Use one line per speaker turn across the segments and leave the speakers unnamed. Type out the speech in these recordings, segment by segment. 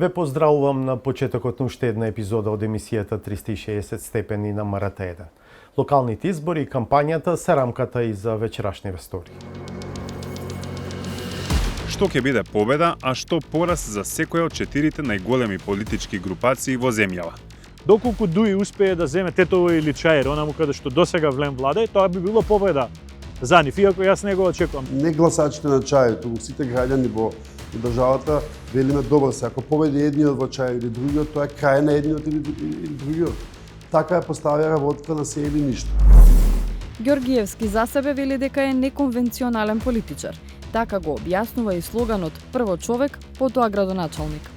Ве поздравувам на почетокот на уште една епизода од емисијата 360 степени на МРТ1. Локалните избори и кампањата се рамката и за вечерашниве стории.
Што ќе биде победа, а што пораз за секоја од четирите најголеми политички групации во земјава?
Доколку Дуи успее да земе Тетово или Чаир, онаму каде што досега влем владе, тоа би било победа за нив, иако јас не го очекувам.
Не гласачите на Чаир, туку сите граѓани во државата велиме добро се, ако победи едниот во Чаир или другиот, тоа е крај на едниот или другиот. Така ја поставя работата на се или ништо.
Ѓоргиевски за себе вели дека е неконвенционален политичар. Така го објаснува и слоганот "Прво човек, потоа градоначалник".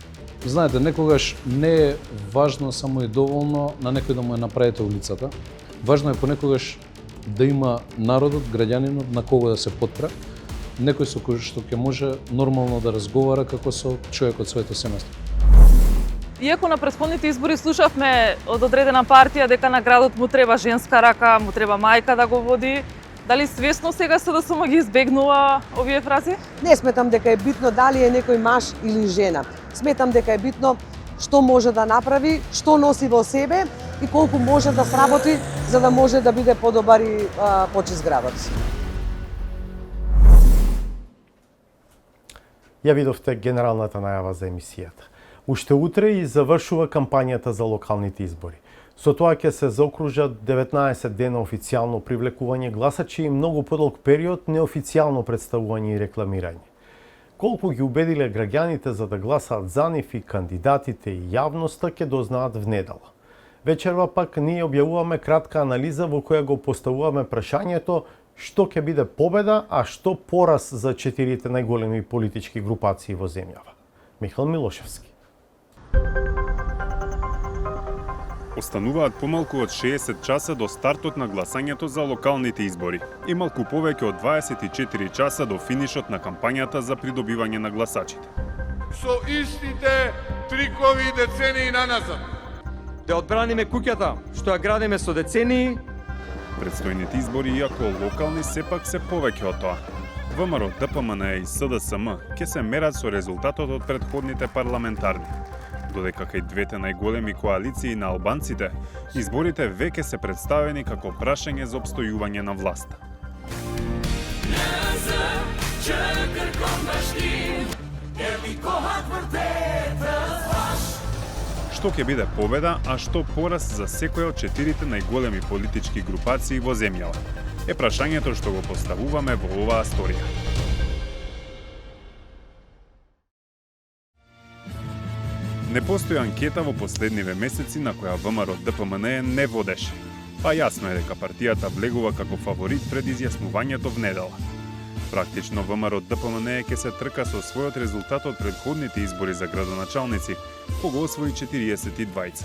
Знаете, некогаш не е важно само и доволно на некој да му ја направите улицата. Важно е понекогаш да има народот, граѓанинот на кого да се потпре, некој со кој што ќе може нормално да разговара како со човек од своето семејство.
Иако на претходните избори слушавме од одредена партија дека на градот му треба женска рака, му треба мајка да го води, дали свесно сега СДСМ ги избегнува овие фрази?
Не сметам дека е битно дали е некој маж или жена. Сметам дека е битно што може да направи, што носи во себе и колку може да сработи за да може да биде подобар и почист градот.
Ја видовте генералната најава за емисијата. Уште утре и завршува кампањата за локалните избори. Со тоа ќе се заокружат 19 дена официјално привлекување гласачи и многу подолг период неофицијално представување и рекламирање. Колку ги убедиле граѓаните за да гласаат за нив и кандидатите и јавноста ќе дознаат внедела. Вечерва пак ние објавуваме кратка анализа во која го поставуваме прашањето што ќе биде победа, а што пораз за четирите најголеми политички групации во земјава. Михаил Милошевски.
Остануваат помалку од 60 часа до стартот на гласањето за локалните избори и малку повеќе од 24 часа до финишот на кампањата за придобивање на гласачите.
Со истите трикови децении наназад.
Да одбраниме куќата, што ја градиме со децении.
Предстојните избори, иако локални, сепак се повеќе од тоа. ВМРО, ДПМН и СДСМ ќе се мерат со резултатот од претходните парламентарни. Додека кај двете најголеми коалиции на албанците, изборите веќе се представени како прашање за обстојување на власта. Што ќе биде победа, а што пораз за секоја од четирите најголеми политички групации во земјава? Е прашањето што го поставуваме во оваа сторија. Не постои анкета во последниве месеци на која ВМРО ДПМН не водеше. Па јасно е дека партијата влегува како фаворит пред изјаснувањето внедела. Практично ВМРО ДПМН ќе се трка со својот резултат од претходните избори за градоначалници, кога освои 42.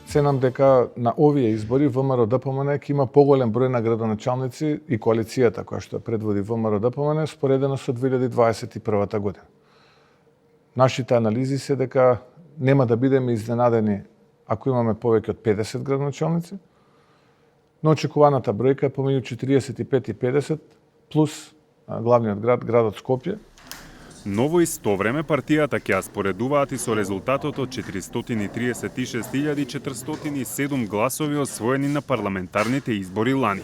Ценам дека на овие избори ВМРО ДПМН ќе има поголем број на градоначалници и коалицијата која што предводи ВМРО ДПМН споредено со 2021 година. Нашите анализи се дека нема да бидеме изненадени ако имаме повеќе од 50 градоначалници, но очекуваната бројка е помеѓу 45 и 50 плюс главниот град, градот Скопје.
Но во исто време партијата ќе ја споредуваат и со резултатот од 436.407 гласови освоени на парламентарните избори лани.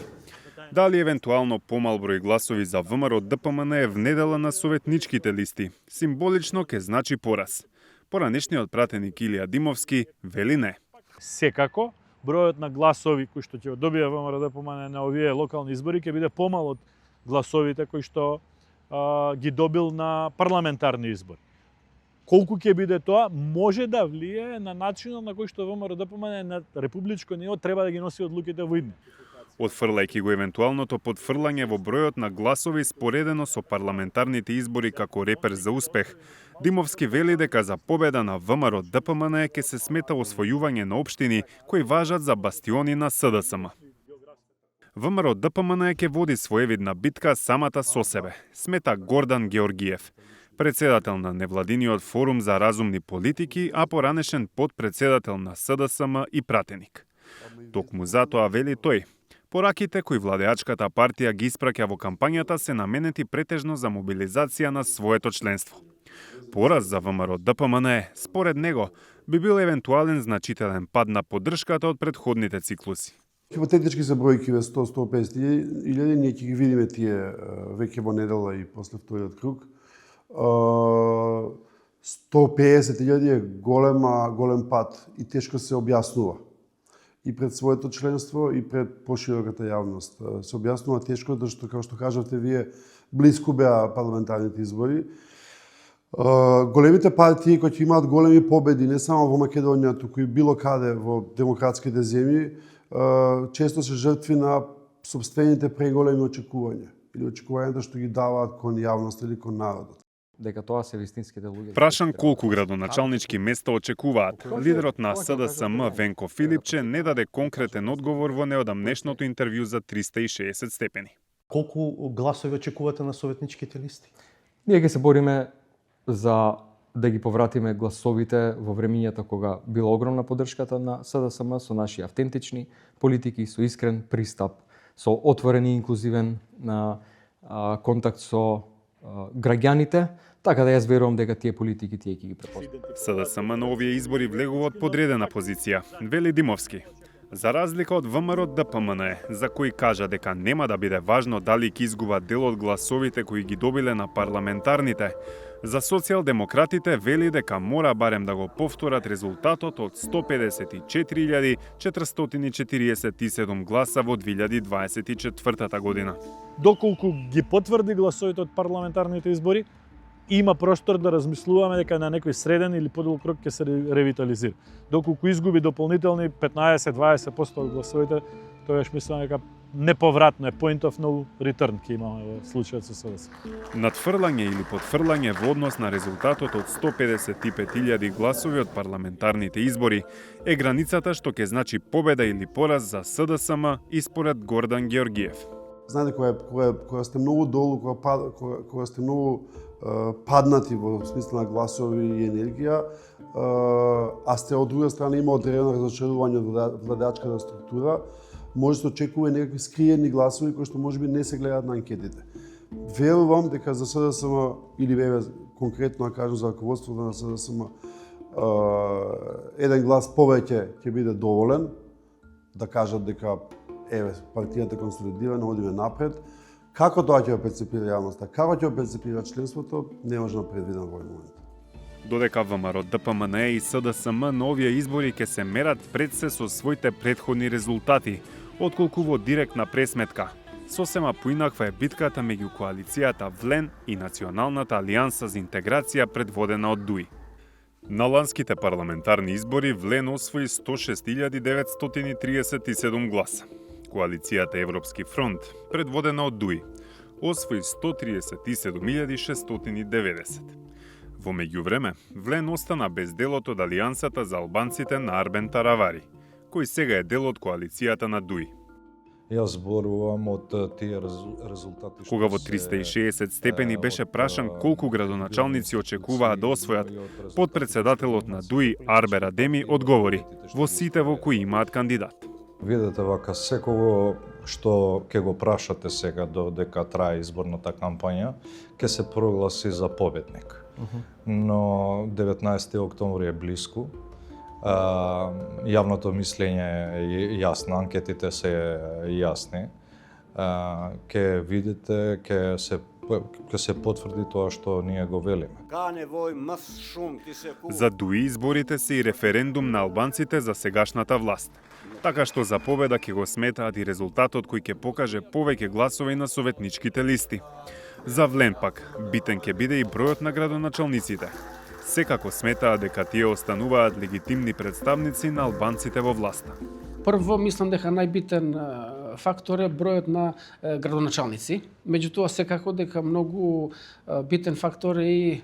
Дали евентуално помал број гласови за ВМРО ДПМН е внедела на советничките листи, символично ќе значи пораз. Поранешниот пратеник Илија Димовски вели не.
Секако, бројот на гласови кои што ќе добие ВМРО ДПМН на овие локални избори ќе биде помал од гласовите кои што ги добил на парламентарни избори. Колку ќе биде тоа, може да влие на начинот на кој што ВМРО ДПМН на републичко ниво треба да ги носи одлуките во идне.
Отфрлајќи го евентуалното подфрлање во бројот на гласови споредено со парламентарните избори како репер за успех, Димовски вели дека за победа на ВМРО ДПМН ќе се смета освојување на општини кои важат за бастиони на СДСМ. ВМРО ДПМН ќе води своевидна битка самата со себе, смета Гордан Георгиев, председател на невладиниот форум за разумни политики, а поранешен подпредседател на СДСМ и пратеник. Токму затоа вели тој, пораките кои владеачката партија ги испраќа во кампањата се наменети претежно за мобилизација на своето членство. Пораз за ВМРО ДПМН, според него, би бил евентуален значителен пад на поддршката од предходните циклуси.
Хипотетички се бројкиве 100-150 илјади, ние ќе ги видиме тие веќе во недела и после вториот круг. 150 илјади е голем пад и тешко се објаснува. И пред своето членство и пред пошироката јавност. Се објаснува тешко, зашто, како што кажавте вие, блиску беа парламентарните избори. Големите партии кои ќе имаат големи победи, не само во Македонија, туку и било каде во демократските земји, често се жртви на собствените преголеми очекувања или очекувањата што ги даваат кон јавност или кон народот.
Дека тоа се вистинските луѓе.
Прашан колку градоначалнички места очекуваат, лидерот на СДСМ Венко Филипче не даде конкретен одговор во неодамнешното интервју за 360 степени.
Колку гласови очекувате на советничките листи?
Ние ќе се бориме за да ги повратиме гласовите во времињата кога била огромна поддршката на СДСМ со наши автентични политики, со искрен пристап, со отворен и инклузивен контакт со граѓаните, така да јас верувам дека тие политики тие ќе ги препознаат.
СДСМ на овие избори влегува од подредена позиција, вели Димовски. За разлика од ВМРО ДПМН, за кои кажа дека нема да биде важно дали ќе изгуба дел од гласовите кои ги добиле на парламентарните, за социјалдемократите вели дека мора барем да го повторат резултатот од 154.447 гласа во 2024 година.
Доколку ги потврди гласовите од парламентарните избори, има простор да размислуваме дека на некој среден или подолг крок ќе се ревитализира. Доколку изгуби дополнителни 15-20% од гласовите, тоаш мислам дека неповратно е point of no return ќе имаме во случајот со СДС.
Надфрлање или потфрлање во однос на резултатот од 155.000 гласови од парламентарните избори е границата што ќе значи победа или пораз за СДСМ и според Гордан Георгиев.
Знаете, кога сте многу долу, кога сте многу паднати во смисла на гласови и енергија, а сте од друга страна има одредено разочарување од владеачката структура, може се очекува некакви скриени гласови кои што можеби не се гледаат на анкетите. Верувам дека за СДСМ или еве конкретно да кажам за раководството на СДСМ, еден глас повеќе ќе биде доволен да кажат дека еве партијата е консолидирана, одиме напред. Како тоа ќе перцепира јавноста, како ќе перцепира членството, не може да предвидам во овој момент.
Додека ВМРО ДПМН и СДСМ на овие избори ќе се мерат пред се со своите претходни резултати, отколку во директна пресметка. Сосема поинаква е битката меѓу коалицијата ВЛЕН и Националната алијанса за интеграција предводена од ДУИ. На ланските парламентарни избори ВЛЕН освои 106.937 гласа. Коалицијата Европски фронт, предводена од ДУИ, освои 137.690. Во меѓувреме, ВЛЕН остана без делот од Алијансата за албанците на Арбен Таравари, кој сега е дел од коалицијата на ДУИ.
Јас зборувам од тие резултати.
Кога во 360 степени беше прашан колку градоначалници очекуваат да освојат, подпредседателот на ДУИ Арбер Адеми одговори во сите во кои имаат кандидат.
Видете вака, секого што ќе го прашате сега додека трае изборната кампања, ќе се прогласи за победник. Но 19 октомври е блиску. Јавното мислење е јасно, анкетите се јасни. Ќе видите, ќе се потврди тоа што ние го велиме.
За ДУИ изборите се и референдум на албанците за сегашната власт. Така што за победа ќе го сметаат и резултатот кој ќе покаже повеќе гласови на советничките листи. За ВЛЕН пак, битен ќе биде и бројот на градоначалниците. Секако сметаат дека тие остануваат легитимни представници на албанците во власта.
Прво, мислам дека најбитен фактор е бројот на градоначалници. Меѓутоа, секако дека многу битен фактор е и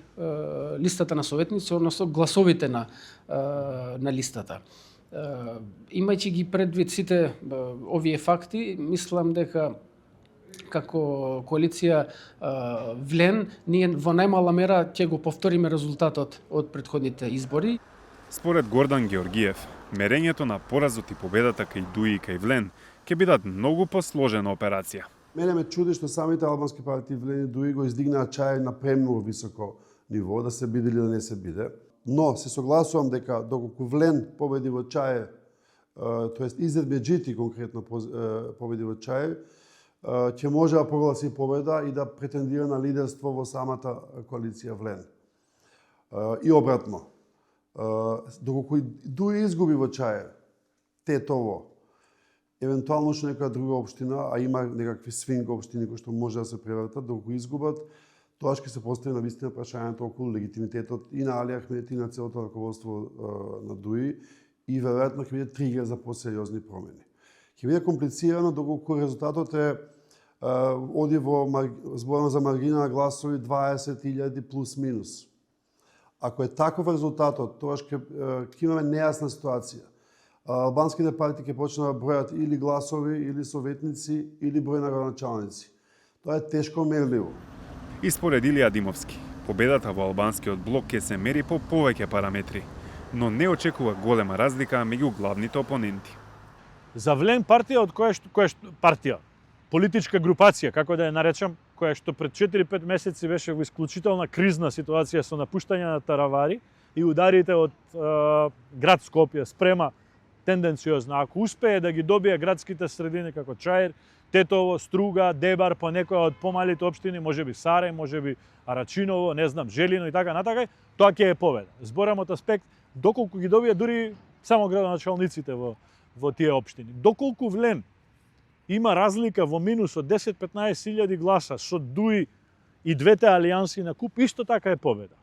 листата на советници, односно гласовите на листата. Имајќи ги предвид сите овие факти, мислам дека како коалиција ВЛЕН, ние во најмала мера ќе го повториме резултатот од претходните избори.
Според Гордан Георгиев, мерењето на поразот и победата кај ДУИ и кај ВЛЕН ќе бидат многу посложена операција.
Мене ме чуди што самите албански партии ВЛЕН и ДУИ го издигнаа чај на премногу високо ниво, да се биде или да не се биде. Но се согласувам дека доколку Влен победи во Чај, тоест Изет Меджити конкретно победи во Чај, ќе може да прогласи победа и да претендира на лидерство во самата коалиција Влен. И обратно. Доколку дури изгуби во Чај, Тетово, евентуално што некоја друга општина, а има некакви свинг општини кои што може да се превртат, доколку изгубат, тоа ќе се постави на вистина прашањето околу легитимитетот и на Али Ахмет и на целото раководство на ДУИ и веројатно ќе биде тригер за посериозни промени. Ќе биде комплицирано доколку резултатот е оди во зборно за маргина на гласови 20.000 плюс минус. Ако е таков резултатот, тоа ќе имаме нејасна ситуација. Албанските партии ќе почнат да бројат или гласови, или советници, или број на градоначалници. Тоа е тешко мерливо.
И според Илија Димовски, победата во албанскиот блок ќе се мери по повеќе параметри, но не очекува голема разлика меѓу главните опоненти.
За Влен партија од која што партија, политичка групација, како да ја наречам, која што пред 4-5 месеци беше во исклучителна кризна ситуација со напуштање на таравари и ударите од град Скопје спрема тенденциозно. Ако успее да ги добие градските средини како Чаир, Тетово, Струга, Дебар, по некоја од помалите општини, можеби Сарај, можеби Арачиново, не знам, Желино и така натака, тоа ќе е победа. Зборам од аспект доколку ги добие дури само градоначалниците во тие општини. Доколку Влен има разлика во минус од 10-15 гласа со ДУИ и двете алијанси на куп, исто така е победа.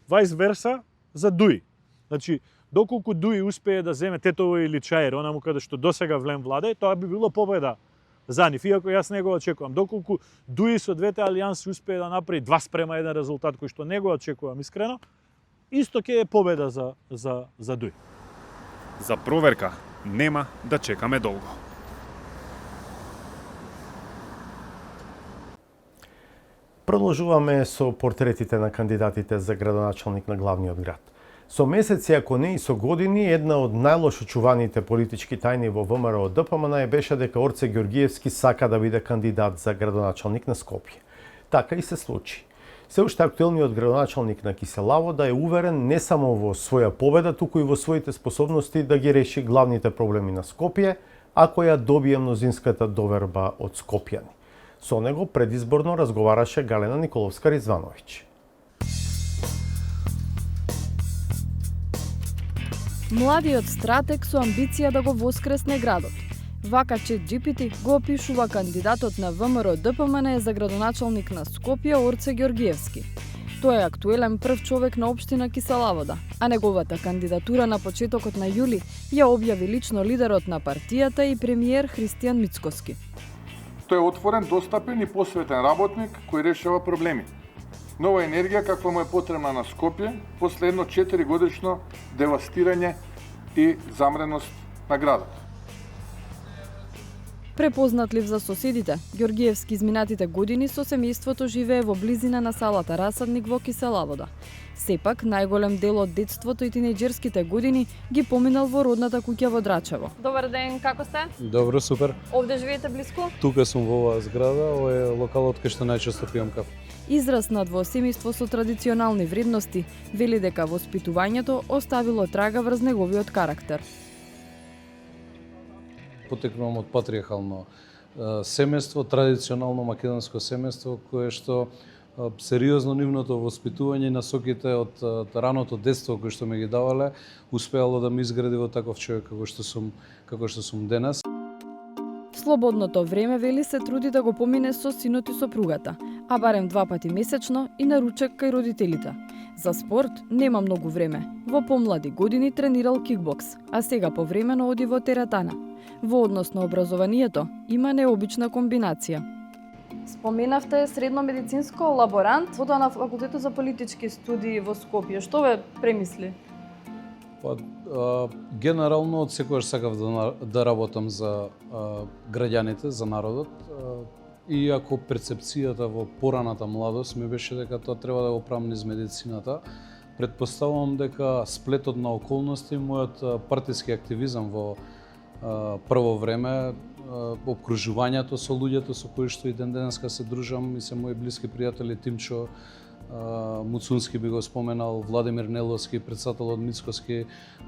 Вајс верса за ДУИ. Значи, доколку ДУИ успее да земе Тетово или Чаир, онаму каде што досега Влен владе, тоа би било победа за нив, иако јас не го очекувам. Доколку ДУИ со двете алијанси успее да направи 2:1 резултат, кој што не го очекувам искрено, исто ќе е победа за ДУИ.
За проверка нема да чекаме долго.
Продолжуваме со портретите на кандидатите за градоначалник на главниот град. Со месеци, ако не и со години, една од најлошо чуваните политички тајни во ВМРО ДПМН беше дека Орце Ѓоргиевски сака да биде кандидат за градоначалник на Скопје. Така и се случи. Се уште актуелниот градоначалник на Киселавода е уверен не само во своја победа, туку и во своите способности да ги реши главните проблеми на Скопје, ако ја добие мнозинската доверба од скопјани. Со него предизборно разговараше Галена Николовска-Ризвановиќ.
Младиот стратег со амбиција да го воскресне градот. Вака ChatGPT го опишува кандидатот на ВМРО ДПМН за градоначалник на Скопје Орце Ѓоргиевски. Тој е актуелен прв човек на општина Киселавода, а неговата кандидатура на почетокот на јули ја објави лично лидерот на партијата и премиер Христијан Мицкоски.
Тој е отворен, достапен и посветен работник кој решава проблеми. Нова енергија каква му е потребна на Скопје после едно 4-годишно девастирање и замреност на градот.
Препознатлив за соседите, Ѓоргиевски изминатите години со семејството живее во близина на салата Расадник во Киселавода. Сепак, најголем дел од детството и тинејџерските години ги поминал во родната куќа во Драчево.
Добар ден, како сте?
Добро, супер.
Овде живеете блиску?
Тука сум во оваа зграда, ова е локалот кај што најчесто пијам кафе.
Израснат во семејство со традиционални вредности, вели дека воспитувањето оставило трага врз неговиот карактер.
Потекнувам од патриархално семејство, традиционално македонско семејство, кое што сериозно нивното воспитување и насоките од раното детство кој што ме ги давале, успеало да ме изгради во таков човек како што сум денес.
Слободното време, вели, се труди да го помине со синот и сопругата, а барем 2 пати месечно и на ручек кај родителите. За спорт нема многу време. Во помлади години тренирал кикбокс, а сега повремено оди во тератана. Во однос на образованието има необична комбинација. Споменавте средно медицинско лаборант, потоа на факултетот за политички студии во Скопје. Што ве премисли?
Генерално од секогаш сакав да работам за граѓаните, за народот. Иако перцепцијата во пораната младост ми беше дека тоа треба да го правам низ медицината, предпоставувам дека сплетот на околности, мојот партиски активизам во прво време, обкружувањето со луѓето со кои што и ден денеска се дружам и се мои блиски пријатели Тимчо, Муцунски би го споменал, Владимир Неловски, председател од Мицкоски,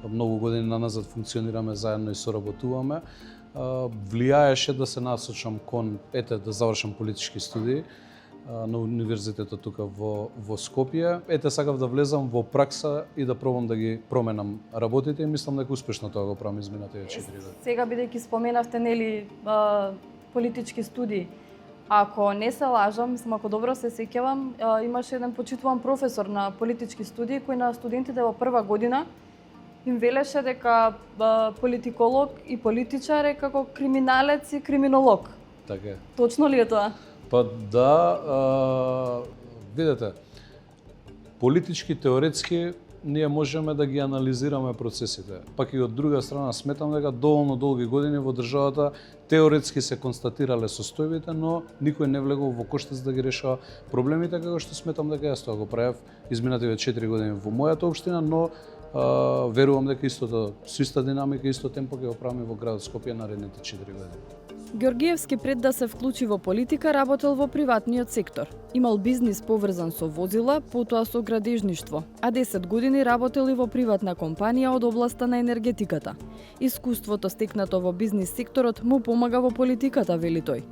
многу години наназад функционираме заедно и соработуваме. Влијаеше да се насочам кон, да завршам политички студии на универзитетот тука во Скопје. Сакав да влезам во пракса и да пробам да ги променам работите и мислам дека успешно тоа го правам изминатите 4 години.
Сега бидејќи споменавте нели политички студии, ако не се лажам, мислам ако добро се сеќавам, имаше еден почитуван професор на политички студии кој на студентите во прва година им велеше дека политиколог и политичар е како криминалец и криминолог.
Така е.
Точно ли е тоа?
Па да, видете, политички, теоретски, ние можеме да ги анализираме процесите. Пак и од друга страна, сметам дека доволно долги години во државата теоретски се констатирале состојбите, но никој не влегол во коштец да ги решава проблемите, како што сметам дека јас тоа го правев изминативе 4 години во мојата општина, но верувам дека истото, со иста динамика, исто темпо ќе го правиме во градот Скопје наредните 4 години.
Георгиевски пред да се вклучи во политика работел во приватниот сектор. Имал бизнис поврзан со возила, потоа со градежништво, а 10 години работел и во приватна компанија од областа на енергетиката. Искуството стекнато во бизнис секторот му помага во политиката, вели тој.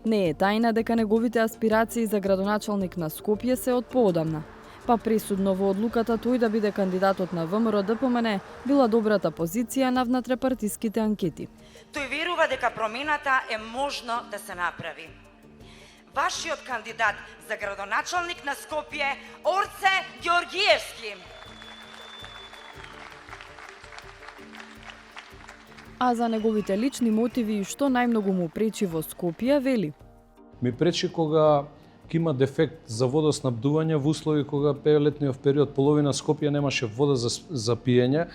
Не е тајна дека неговите аспирации за градоначалник на Скопје се од поодамна. Па пресудно во одлуката тој да биде кандидатот на ВМРО ДПМН била добрата позиција на внатрепартиските анкети.
Тој верува дека промената е можно да се направи. Вашиот кандидат за градоначалник на Скопје, Орце Георгиевски.
А за неговите лични мотиви и што најмногу му пречи во Скопје, вели:
Ми пречи кога ќе има дефект за водоснабдување во услови кога летниот период половина Скопје немаше вода за пиење.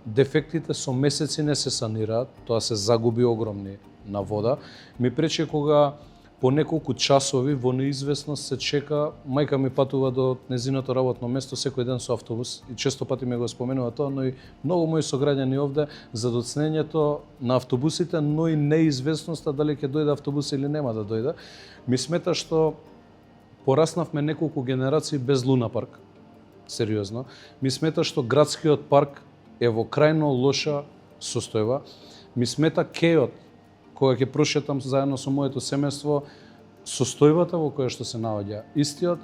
Дефектите со месеци не се санираат, тоа се загуби огромни на вода. Ми пречи кога по неколку часови во неизвестност се чека, мајка ми патува до незиното работно место секој ден со автобус и често пати ми го споменува тоа, но и многу мои сограѓани овде за доцнењето на автобусите, но и неизвестноста дали ќе дојде автобус или нема да дојде. Ми смета што пораснавме неколку генерации без Луна парк. Сериозно. Ми смета што градскиот парк е во крајно лоша состојба. Ми смета кејот, кога ќе прошетам заедно со моето семејство, состојбата во која што се наоѓа истиот.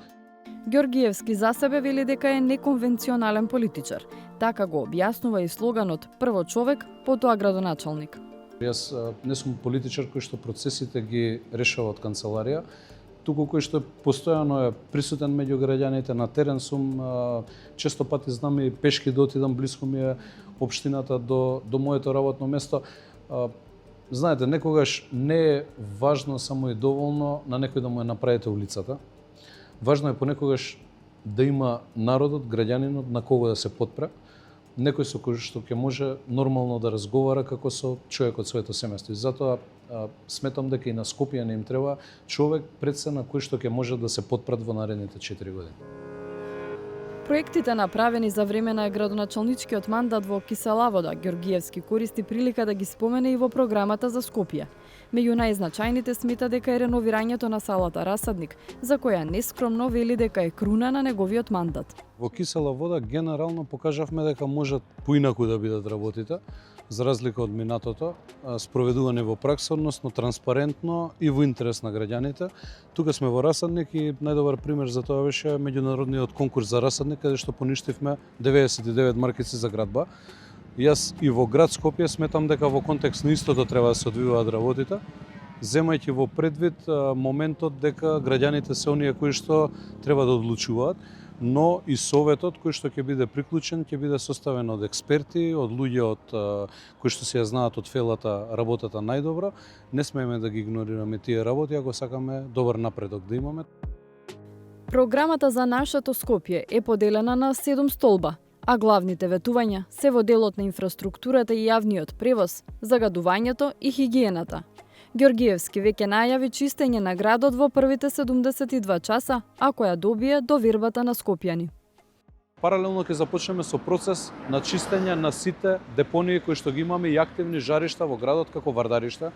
Георгиевски за себе вели дека е неконвенционален политичар. Така го објаснува и слоганот "Прво човек, потоа градоначалник".
Јас не сум политичар кој што процесите ги решава од канцеларија, туку кој што постојано е присутен меѓу граѓаните, на терен сум, често пати знам и пешки да отидам, блиску ми е општината до моето работно место. Знаете, некогаш не е важно само и доволно на некој да му ја направите улицата. Важно е понекогаш да има народот, граѓанинот на кого да се потпре, некој со кој што ќе може нормално да разговара како со човек од своето семејство. И затоа сметам дека и на Скопје не им треба човек пред се на кој што ќе може да се потпрат во наредните 4 години.
Проектите направени за време на градоначалничкиот мандат во Кисела Вода, Георгиевски користи прилика да ги спомене и во програмата за Скопје. Меѓу најзначајните смета дека е реновирањето на салата Расадник, за која нескромно вели дека е круна на неговиот мандат.
Во Кисела Вода генерално покажавме дека можат поинаку да бидат работите, за разлика од минатото, спроведувани во пракса, односно транспарентно и во интерес на граѓаните. Тука сме во Расадник и најдобар пример за тоа беше меѓународниот конкурс за Расадник, каде што поништивме 99 маркици за градба. Јас и во град Скопје сметам дека во контекст на истото треба да се одвиваат работите, земајќи во предвид моментот дека граѓаните се оние кои што треба да одлучуваат, но и советот кој што ќе биде приклучен ќе биде составен од експерти, од луѓе кои што се ја знаат од фелата работата најдобро. Не смееме да ги игнорираме тие работи ако сакаме добар напредок да имаме.
Програмата за нашето Скопје е поделена на 7 столба, а главните ветувања се во делот на инфраструктурата и јавниот превоз, загадувањето и хигиената. Георгиевски веќе најави чистење на градот во првите 72 часа, ако ја добие довербата на скопјани.
Паралелно ќе започнеме со процес на чистење на сите депонии кои што ги имаме и активни жаришта во градот како вардаришта.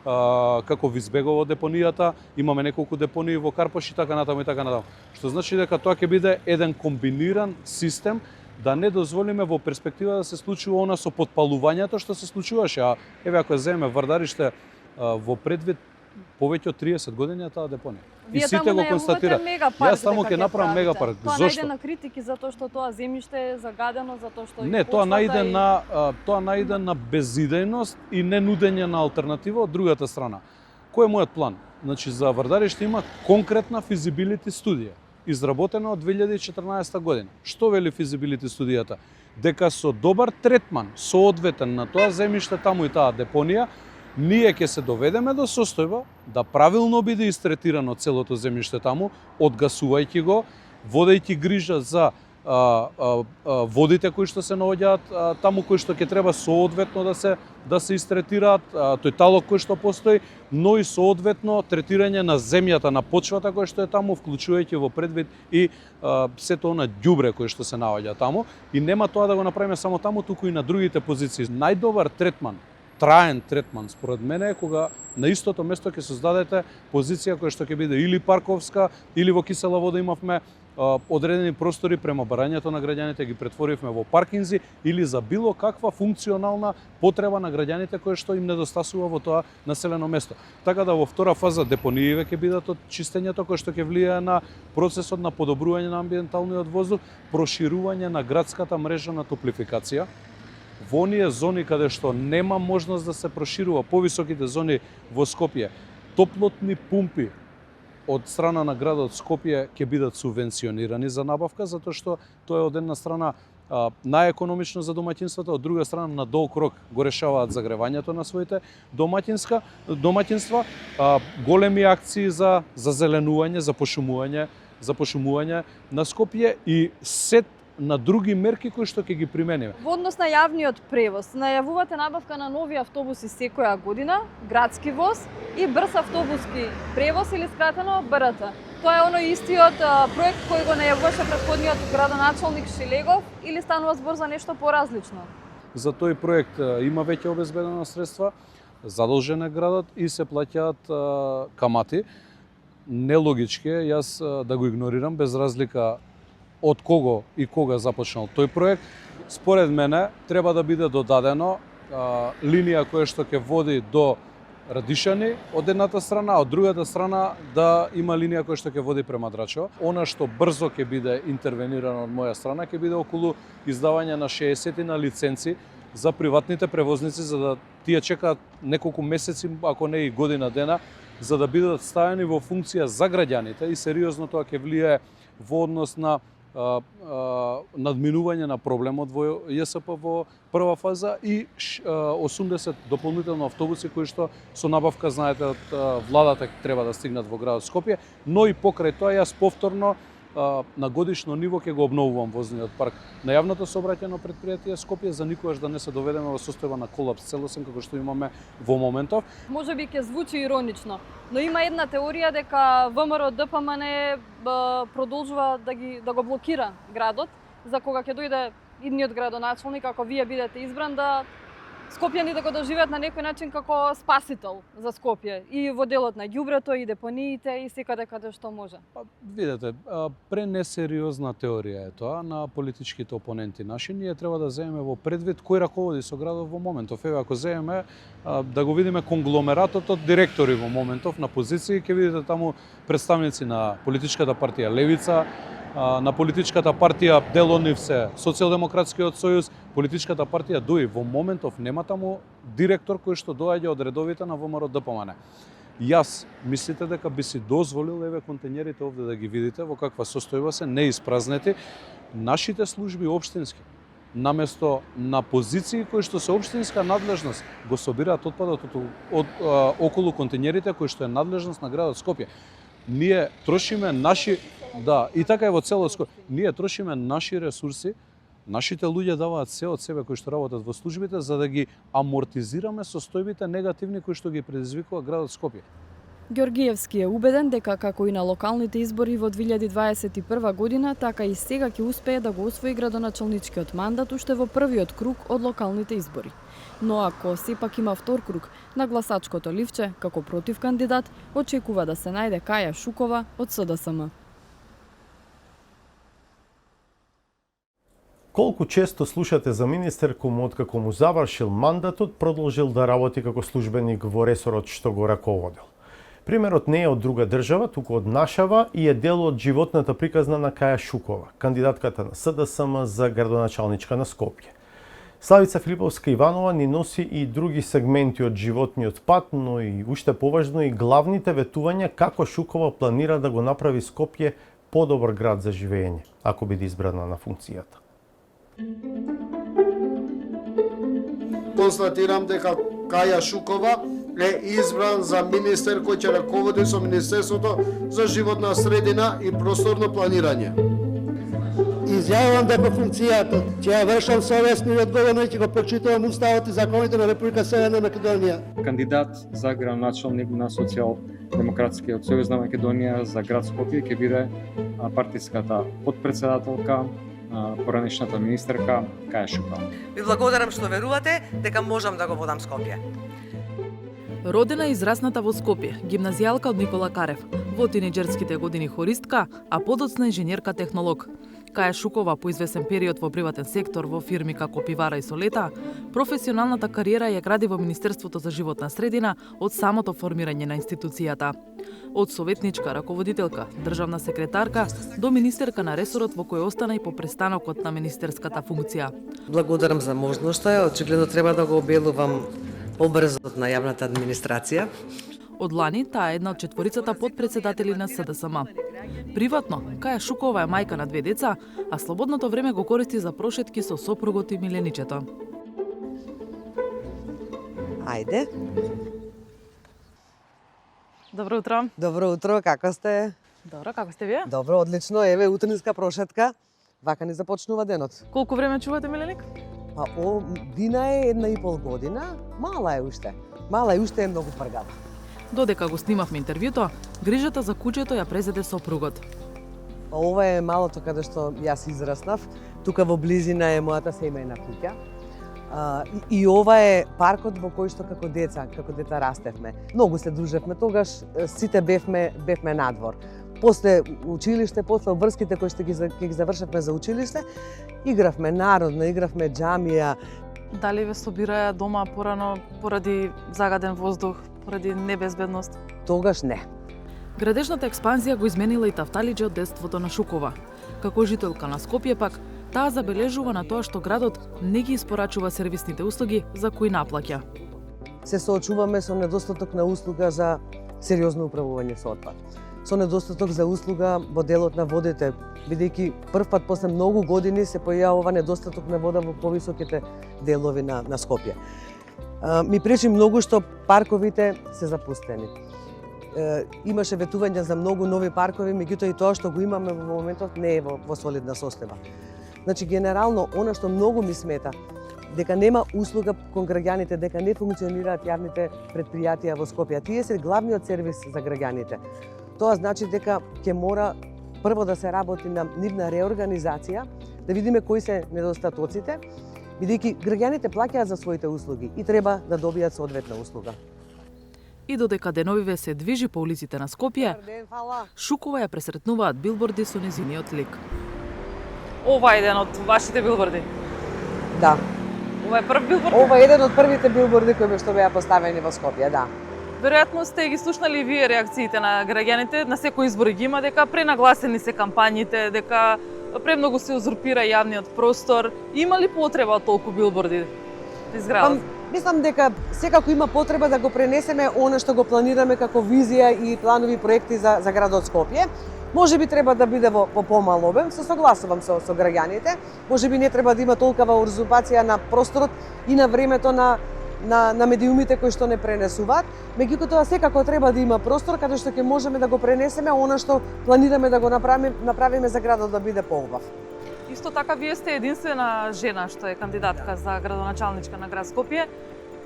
како Визбегово депонијата, имаме неколку депонии во Карпош и така натаму и така натаму. Што значи дека тоа ќе биде еден комбиниран систем да не дозволиме во перспектива да се случува она со потпалувањето што се случуваше. А еве ако земеме Вардариште во предвид повеќе од 30 години таа депонија. И сите го констатираат. Јас таму ќе направам мегапарк.
Тоа
Зошто?
најде на критики затоа што тоа земјиште е загадено, затоа што
Не, тоа најде на безидејност и не нудење на алтернатива од другата страна. Кој е мојот план? Значи за Вардариште има конкретна физибилити студија, изработена од 2014 година. Што вели физибилити студијата? Дека со добар третман, соодветен на тоа земјиште таму и таа депонија, ние ќе се доведеме до состојба да правилно биде истретирано целото земјиште таму, одгасувајќи го, водејќи грижа за водите кои што се наоѓаат таму, кои што ќе треба соодветно да се истретираат, тој талок кој што постои, но и соодветно третирање на земјата, на почвата која што е таму, вклучувајќи во предвид и сето она ѓубре кој што се наоѓа таму. И нема тоа да го направиме само таму, туку и на другите позиции. Најдобар третман, траен третман според мене е кога на истото место ќе создадете позиција која што ќе биде или парковска, или во кисела вода имавме одредени простори према барањето на граѓаните ги претворивме во паркинзи или за било каква функционална потреба на граѓаните кои што им недостасува во тоа населено место. Така да во втора фаза депонииве ќе бидат од чистењето кој што ќе влијае на процесот на подобрување на амбиенталниот воздух, проширување на градската мрежа на топлификација. Во оние зони каде што нема можност да се проширува повисоките зони во Скопје, топлотни пумпи од страна на градот Скопје ќе бидат субвенционирани за набавка, затоа што тоа е од една страна најекономично за домаќинствата, од друга страна на долг рок го решаваат загревањето на своите домаќинства, големи акции за зеленување, за пошумување на Скопје и сет на други мерки кои што ќе ги примениме.
Во однос на јавниот превоз, најавувате набавка на нови автобуси секоја година, градски воз и брз автобуски превоз или скратено БРТ. Тоа е оној истиот проект кој го најавуваше претходниот градоначалник Шилегов или станува збор за нешто поразлично?
За тој проект има веќе обезбедено средства, задолжен е градот и се плаќаат камати. Нелогички е јас да го игнорирам без разлика од кого и кога започнал тој проект. Според мене треба да биде додадено линија која што ќе води до Радишани од едната страна, од другата страна да има линија која што ќе води према Драчево. Она што брзо ќе биде интервенирано од моја страна ќе биде околу издавање на 60 на лиценци за приватните превозници, за да тие чекаат неколку месеци, ако не и година дена, за да бидат ставени во функција за граѓаните и сериозно тоа ќе влијае во однос на надминување на проблемот во ЈСП во прва фаза и 80 дополнително автобуси кои што со набавка, знаете, од владата треба да стигнат во градот Скопје, но и покрај тоа јас повторно на годишно ниво ќе го обновувам возниот парк на јавното сообраќајно предпријатие Скопје за никогаш да не се доведеме во состојба на колапс целосен како што имаме во моментов.
Може би ќе звучи иронично, но има една теорија дека ВМРО ДПМН продолжува да го блокира градот за кога ќе дојде идниот градоначалник, ако вие бидете избран, да скопјани да го доживеат на некој начин како спасител за Скопје и во делот на ѓубрето и депониите и секаде каде што може.
Видете, пренесериозна теорија е тоа на политичките опоненти наши. Ние треба да земеме во предвид кој раководи со градот во моментов. Еве ако земеме да го видиме конгломератот од директори во моментов на позиции, ќе видите таму представници на политичката партија Левица, на политичката партија дел од нив се Социјалдемократскиот сојуз, политичката партија ДУИ. Во моментов нема таму директор кој што доаѓа од редовите на ВМРО ДПМН. Јас мислите дека би си дозволил еве контењерите овде да ги видите во каква состојба се, неиспразнети, нашите служби општински наместо на позиции кои што се општинска надлежност го собираат отпадот од околу контењерите кои што е надлежност на градот Скопје. Ние трошиме наши и така е во цело Скопје. Ние трошиме наши ресурси, нашите луѓе даваат се од себе кои што работат во службите за да ги амортизираме состојбите негативни кои што ги предизвикува градот Скопје.
Ѓоргиевски е убеден дека како и на локалните избори во 2021 година, така и сега ќе успее да го освои градоначалничкиот мандат уште во првиот круг од локалните избори. Но ако сепак има втор круг на гласачкото ливче како против кандидат, очекува да се најде Каја Шукова од СДСМ.
Колку често слушате за министер кој откако му завршил мандатот, продолжил да работи како службеник во ресорот што го раководел? Примерот не е од друга држава, туку од нашава и е дел од животната приказна на Каја Шукова, кандидатката на СДСМ за градоначалничка на Скопје. Славица Филиповска-Иванова ни носи и други сегменти од животниот пат, но и уште поважно и главните ветувања како Шукова планира да го направи Скопје подобар град за живење, ако биде избрана на функцијата.
Констатирам дека Каја Шукова е избран за министер кој ќе раководи со Министерството за животна средина и просторно планирање.
Изјавувам дека функцијата ќе ја вршам совесно и одговорно и ќе го почитувам уставот и законите на Република Северна Македонија.
Кандидат за градоначалник на Социјал-демократскиот сојуз на Македонија за град Скопје ќе биде партиската подпредседателка, поранешната министерка Каја Шукова.
Ви благодарам што верувате дека можам да го водам Скопје.
Родена и израсната во Скопје, гимназијалка од Никола Карев, во тинеџерските години хористка, а подоцна инженерка-технолог. Каја Шукова по извесен период во приватен сектор во фирми како Пивара и Солета, професионалната кариера ја гради во Министерството за животна средина од самото формирање на институцијата. Од советничка раководителка, државна секретарка до министерка на ресорот во кој остана и по престанокот на министерската функција.
Благодарам за можноста, очигледно треба да го обелувам побрзот на јавната администрација.
Од лани таа е една од четворицата подпредседатели на СДСМ. Приватно, Каја Шукова е мајка на 2 деца, а слободното време го користи за прошетки со сопругот и миленичето.
Ајде.
Добро утро.
Добро утро, како сте?
Добро, како сте вие?
Добро, одлично. Еве утринска прошетка. Вака ни започнува денот.
Колку време чувате миленик?
Па Дина е 1,5 година. Мала е уште. Мала е уште е многу пргава.
Додека го снимавме интервјуто, грижата за куќето ја презеде сопругот.
Ова е малото каде што јас израснав. Тука во близина е мојата семејна куќа. И ова е паркот во кој што како деца растевме. Многу се дружевме тогаш, сите бевме надвор. После училиште, после обврските кои што ги завршевме за училиште, игравме народна, игравме џамија.
Дали ве собираја дома порано поради загаден воздух, поради небезбедност?
Тогаш не.
Градежната експанзија го изменила и Тафталиџе од детството на Шукова. Како жителка на Скопје пак, таа забележува на тоа што градот не ги испорачува сервисните услуги за кои наплаќа.
Се соочуваме со недостаток на услуга за сериозно управување со отпад. Со недостаток за услуга во делот на водите, бидејќи првпат после многу години се појавува недостаток на вода во повисоките делови на Скопје. Ми пречи многу што парковите се запустени. Имаше ветување за многу нови паркови, меѓутоа и тоа што го имаме во моментот не е во солидна состојба. Значи, генерално, она што многу ми смета, дека нема услуга кон граѓаните, дека не функционираат јавните предпријатија во Скопје. Тие се главниот сервис за граѓаните. Тоа значи дека ќе мора прво да се работи на нивна реорганизација, да видиме кои се недостатоците, бидејќи граѓаните плаќаат за своите услуги и треба да добијат соодветна услуга.
И додека деновиве се движи по улиците на Скопје, Шукова ја пресретнуваат билборди со незиниот лик. Ова е еден од вашите билборди?
Да.
Ова е прв билборд?
Ова е еден од првите билборди кои што беа поставени во Скопје, да.
Веројатно сте ги слушнали и вие реакциите на граѓаните, на секој избори ги има, дека пренагласени се кампањите, дека премногу се узурпира јавниот простор. Има ли потреба од толку билборди да изградат?
Мислам дека секако има потреба да го пренесеме она што го планираме како визија и планови проекти за градот Скопје. Може би треба да биде во помал обем, се согласувам со граѓаните. Може би не треба да има толкава узурпација на просторот и на времето на медиумите кои што не пренесуваат. Меѓутоа секако треба да има простор каде што ќе можеме да го пренесеме она што планираме да го направиме за градот да биде поубав.
Исто така, вие сте единствена жена што е кандидатка за градоначалничка на град Скопје.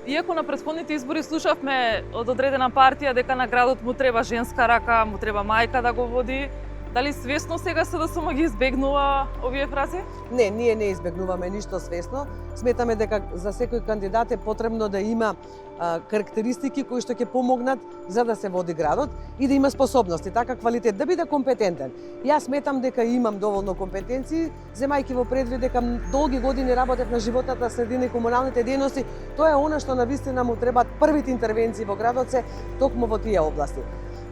Иако на претходните избори слушавме од одредена партија дека на градот му треба женска рака, му треба мајка да го води, дали свесно сега СДСМ ги избегнува овие фрази?
Не, ние не избегнуваме ништо свесно. Сметаме дека за секој кандидат е потребно да има карактеристики кои што ќе помогнат за да се води градот и да има способности, така квалитет, да биде компетентен. Јас сметам дека имам доволно компетенции, земајќи во предвид дека долги години работев на животната средина и комуналните дејности, тоа е она што навистина му требаат првите интервенции во градот се токму во тие области.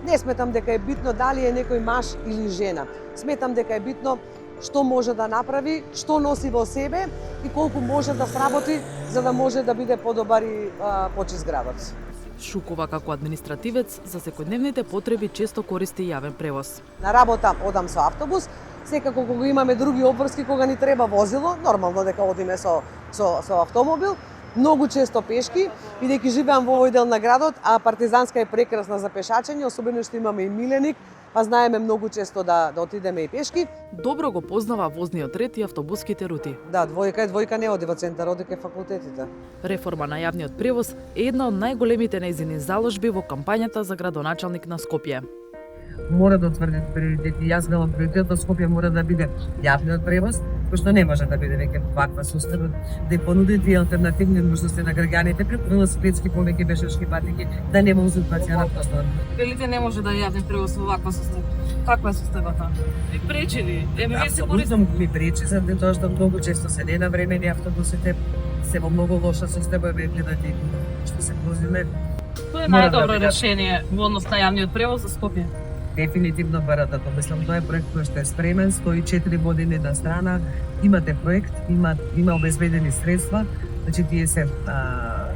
Не сметам дека е битно дали е некој маж или жена. Сметам дека е битно што може да направи, што носи во себе и колку може да сработи за да може да биде подобар и почист градот.
Шукова како административец за секојдневните потреби често користи јавен превоз.
На работа одам со автобус, секако кога имаме други обврски кога ни треба возило, нормално дека одиме со автомобил. Многу често пешки, бидејќи живеам во овој дел на градот, а Партизанска е прекрасна за пешачење, особено што имаме и миленик, па знаеме многу често да отидеме и пешки.
Добро го познава возниот ред и автобуските рути.
Да, двојка не оди во центар, оди кај факултетите.
Реформа на јавниот превоз е една од најголемите нејзини заложби во кампањата за градоначалник на Скопје.
Мора да утврди приоритети. Јас велам приоритет на Скопје мора да биде јавниот превоз, кој што не може да биде веќе ваква состојба, да понудите алтернативни можности на граѓаните преку велосипедски повеќе пешачки патеки, да нема узурпација на простор.
Велите не може да јавен превоз во ваква состојба. Каква е состојбата? Ви пречи ли? Вие се
Апсолутно ми пречи, заради тоа што многу често се ненавремени автобусите, се во многу лоша состојба, ве гледате што се возиме.
Тоа е најдобро решение во однос на јавниот превоз за Скопје.
Дефинитивно баратато. Мислам, тоа е проект кој што е спремен, 104 години на страна, имате проект, има обезбедени средства, значи тие се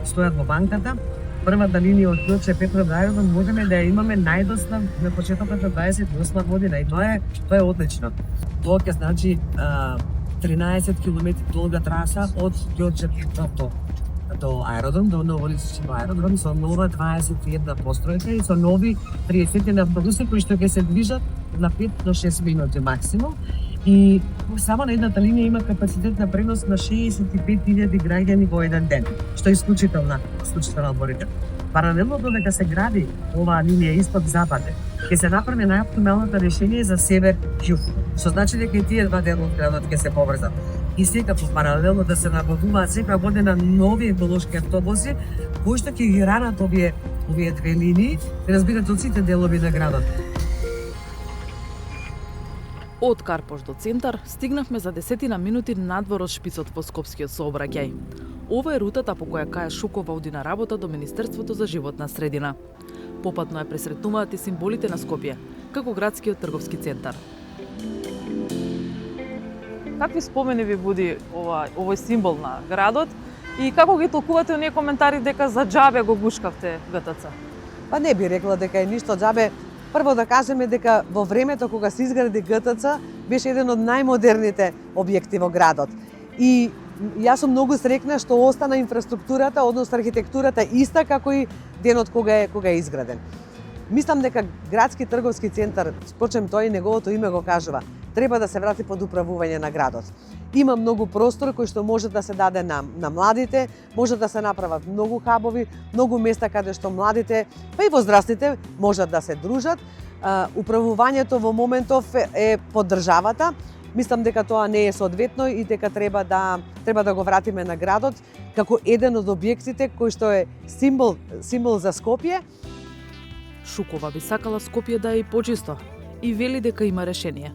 стојат во банката. Првата линија од Ѓорче Петров до аеродром можеме да ја имаме најдосна на почетокот на 28 година и тоа е одлично. Тоа ќе значи 13 км долга траса од Ѓорче Петров до аеродром, до Новолички аеродром, со нова 21 постројка и со нови 30 автобуси кои што ќе се движат на 5 до 6 минути максимум. И само на едната линија има капацитет на пренос на 65.000 граѓани во еден ден, што е исклучителна алгоритм. Паралелно додека се гради оваа линија исток-запад, ќе се направи најоптималното решение за север-југ, што значи дека и тие два дела од градот ќе се поврзат. И секако паралелно да се набавуваат секоја година нови еколошки автобуси кои што ќе ги ранат овие две линии, разбирате, од сите делови на градот.
Од Карпош до центар стигнавме за 10 минути надвор од шпицот во скопскиот сообраќај. Ова е рутата по која Каја Шукова оди на работа до Министерството за животна средина. Попатно ја пресретнуваат и символите на Скопје, како градскиот трговски центар.
Какви спомени ви буди овој символ на градот и како ги толкувате оние коментари дека за џабе го гушкавте ГТЦ?
Па не би рекла дека е ништо џабе. Прво да кажеме дека во времето кога се изгради ГТЦ беше еден од најмодерните објекти во градот. И јас сум многу среќна што остана инфраструктурата, односно архитектурата иста како и денот кога е изграден. Мислам дека градски трговски центар, впрочем тоа и неговото име го кажува, треба да се врати под управување на градот. Има многу простор кој што може да се даде на младите, може да се направат многу хабови, многу места каде што младите, па и возрастните можат да се дружат. Управувањето во моментов е под државата. Мислам дека тоа не е соодветно и дека треба да го вратиме на градот како еден од објектите кој што е символ за Скопје.
Шукова би сакала Скопје да е и почисто и вели дека има решение.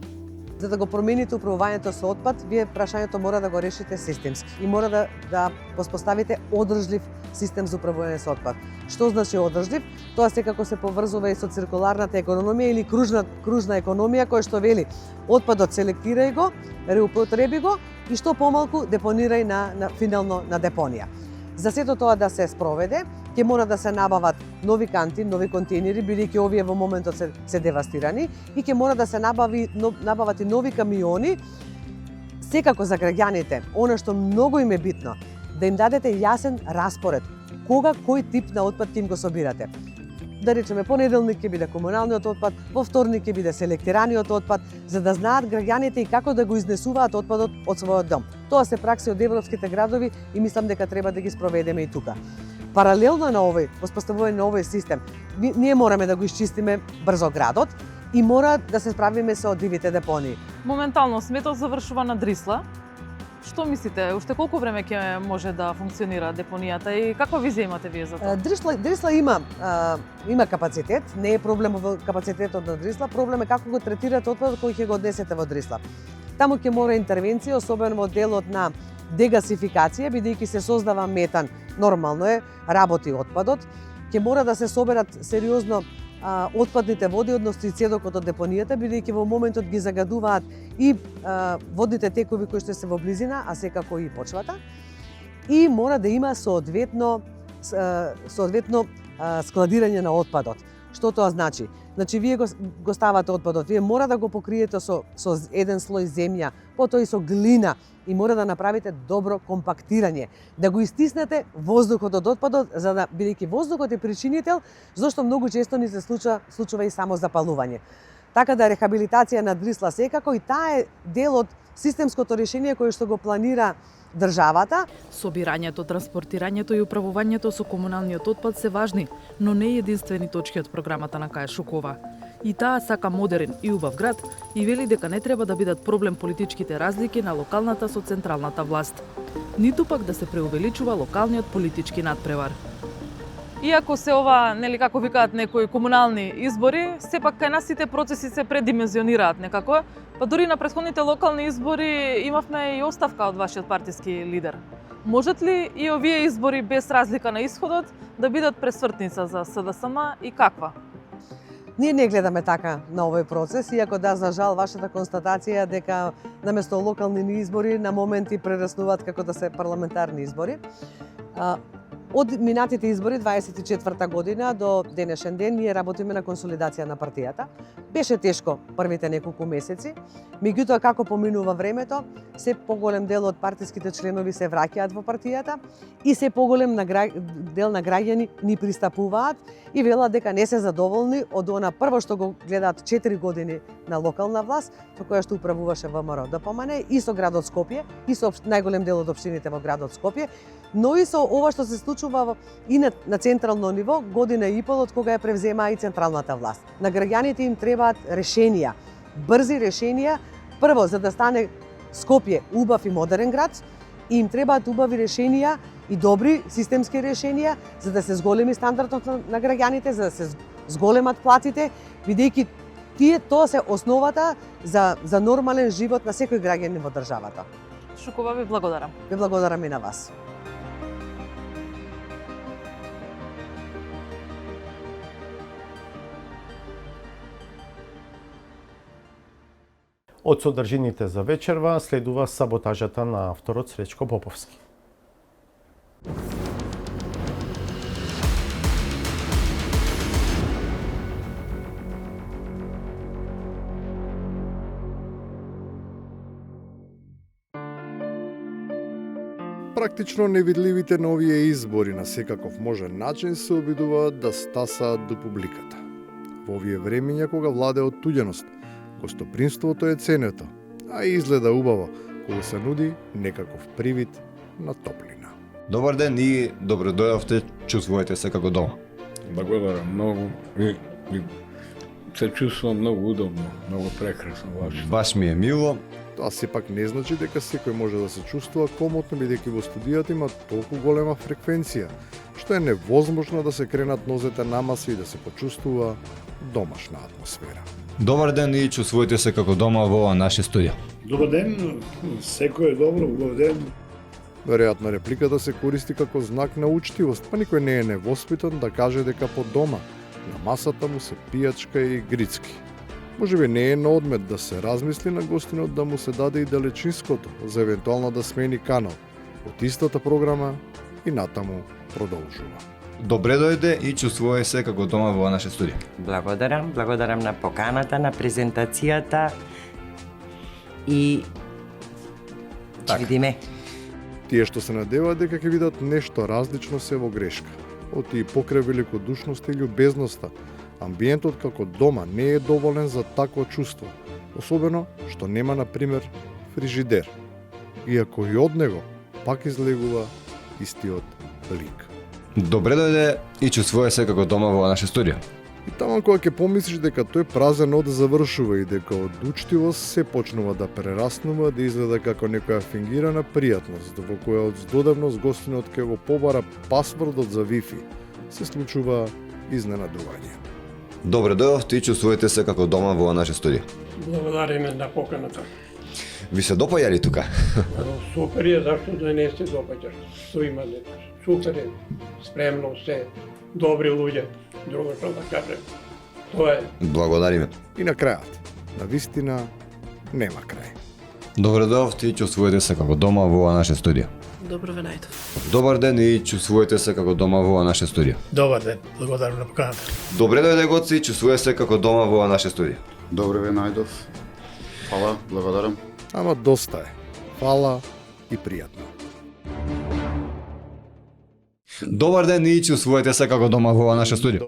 За да го промените управувањето со отпад, вие прашањето мора да го решите системски и мора да воспоставите одржлив систем за управување со отпад. Што значи одржлив? Тоа секако се поврзува и со циркуларната економија или кружна економија која што вели отпадот селектирај го, реупотреби го и што помалку депонирај финално на депонија. За сето тоа да се спроведе, ќе мора да се набават нови канти, нови контейнери, бидејќи овие во моментот се девастирани, и ќе мора да се набават и нови камиони. Секако за граѓаните, она што многу им е битно, да им дадете јасен распоред кога кој тип на отпад ќе им го собирате. Да речеме, понеделник ќе биде комуналниот отпад, во вторник ќе биде селектираниот отпад, за да знаат граѓаните и како да го изнесуваат отпадот од својот дом. Тоа се пракси од европските градови и мислам дека треба да ги спроведеме и тука. Паралелно на овој, воспоставување на овој систем, ние мораме да го исчистиме брзо градот и мора да се справиме со дивите депонии.
Моментално сметот завршува на Дрисла. Што мислите, уште колку време ќе може да функционира депонијата и каква визија имате вие за тоа?
Дрисла има капацитет, не е проблем во капацитетот на Дрисла, проблем е како го третирате отпадот кој ќе го однесете во Дрисла. Таму ќе мора интервенција, особено во делот на дегасификација, бидејќи се создава метан. Нормално е, работи отпадот, ќе мора да се соберат сериозно отпадните води, односно и цедокот од депонијата, бидејќи во моментот ги загадуваат и водните текови кои што се во близина, а секако и почвата. И мора да има соодветно складирање на отпадот. Што тоа значи? Значи, вие го ставате отпадот, вие мора да го покриете со еден слој земја, потоа и со глина, и мора да направите добро компактирање, да го истиснете воздухот од отпадот, за да, бидејќи воздухот е причинител, зашто многу често ни се случува и само запалување. Така да рехабилитација на Дрисла секако, и таа е дел од системското решение кое што го планира државата.
Собирањето, транспортирањето и управувањето со комуналниот отпад се важни, но не единствени точки од програмата на Каја Шукова. И таа сака модерен и убав град и вели дека не треба да бидат проблем политичките разлики на локалната со централната власт, ниту пак да се преувеличува локалниот политички надпревар.
Иако се ова, нели како викаат некои комунални избори, сепак кај нас сите процеси се предимензионираат некако, па дури на претходните локални избори имавме и оставка од вашиот партиски лидер. Можат ли и овие избори без разлика на исходот да бидат пресвртница за СДСМ и каква?
Ние не гледаме така на овој процес, иако да, за жал, вашата констатација дека наместо локални избори на моменти прераснуваат како да се парламентарни избори. Од минатите избори 24-та година до денешен ден ние работиме на консолидација на партијата. Беше тешко првите неколку месеци, меѓутоа како поминува времето, се поголем дел од партиските членови се враќаат во партијата и се поголем дел на граѓани ни пристапуваат и велат дека не се задоволни од она прво што го гледаат 4 години на локална власт, со која што управуваше ВМРО ДПМН и со градот Скопје, и со најголем дел од општините во градот Скопје, но и со ова што се случува и на централно ниво, година и пол од кога ја превзема и централната власт. На граѓаните им требаат решенија, брзи решенија, прво за да стане Скопје убав и модерен град, и им требаат убави решенија и добри системски решенија за да се зголеми стандардот на граѓаните, за да се зголемат платите, бидејќи тоа се основата за нормален живот на секој граѓанин во државата.
Шукова, ви благодарам.
Ви благодарам и на вас.
Од содржините за вечерва следува саботажата на авторот Сречко Поповски.
Практично невидливите на овие избори на секаков можен начин се обидуваат да стасаат до публиката. Во овие времиња кога владе оттуѓеност, гостопримството е ценето, а изгледа убаво кога се нуди некаков привид на топлина.
Добар ден и добро дојавте, чувствувате се како дома.
Благодарам многу и се чувствувам многу удобно, многу прекрасно ваше.
Баш ми е мило.
Тоа сепак не значи дека секој може да се чувствува комотно, бидејќи во студијата има толку голема фреквенција, што е невозможно да се кренат нозете намаси и да се почувствува домашна атмосфера.
Добар ден и чувствувате се како дома во наше студио.
Добар ден, секој е добро, добар ден.
Веројатно репликата се користи како знак на учтивост, па никој не е невоспитан да каже дека по дома на масата му се пијачка и грицки. Можеби не е на одмет да се размисли на гостинот да му се даде и далечинското за евентуално да смени канал од истата програма и натаму продолжува.
Добре дојде и чувствувае се како дома во наше студио.
Благодарам на поканата, на презентацијата и ќе видиме.
Тие што се надеваат дека ќе видат нешто различно се во грешка. Од тие покрај великодушноста и љубезноста, амбиентот како дома не е доволен за такво чувство, особено што нема, на пример, фрижидер, иако и од него пак излегува истиот лик.
Добре дојде и чувствува се како дома во наша студија.
И таман кога ќе помислиш дека тој празен од завршува и дека од учтивост се почнува да прераснува, да изгледа како некоја фингирана пријатност, во која од здодевност гостинот ќе го побара пасвордот за Wi-Fi, се случува изненадување.
Добре дојдовте и чувствувате се како дома во наша студија.
Благодариме на поканата.
Ви се допаѓа ли тука?
Супер е, зашто да не се допаѓаш? Што има супер е, спремно се, добри луѓе, друго што да кажем. Тоа е.
Благодариме.
И на крајот, на вистина нема крај.
Добре дојдовте и чувствувате се како дома во наша студија.
Добро ве најдов.
Добар ден и чувствувате се како дома во наша студија.
Добар ден, благодарам на поканата.
Добре дојде гоци и чувствувате се како дома во наша студија.
Добре ве најдов. Фала, благодарам.
Ама доста е. Фала и пријатно.
Добар ден и чувствувате се како дома во наша студија.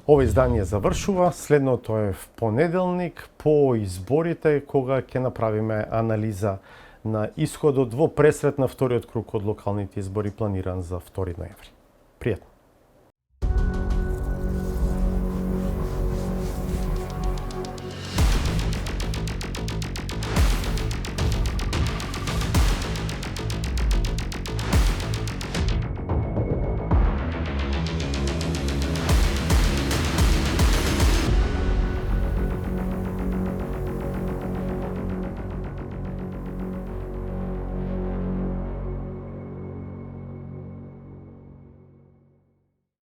Ова издание завршува, следното е в понеделник по изборите кога ќе направиме анализа на исходот во пресрет на вториот круг од локалните избори планиран за 2 ноември. Пријатно.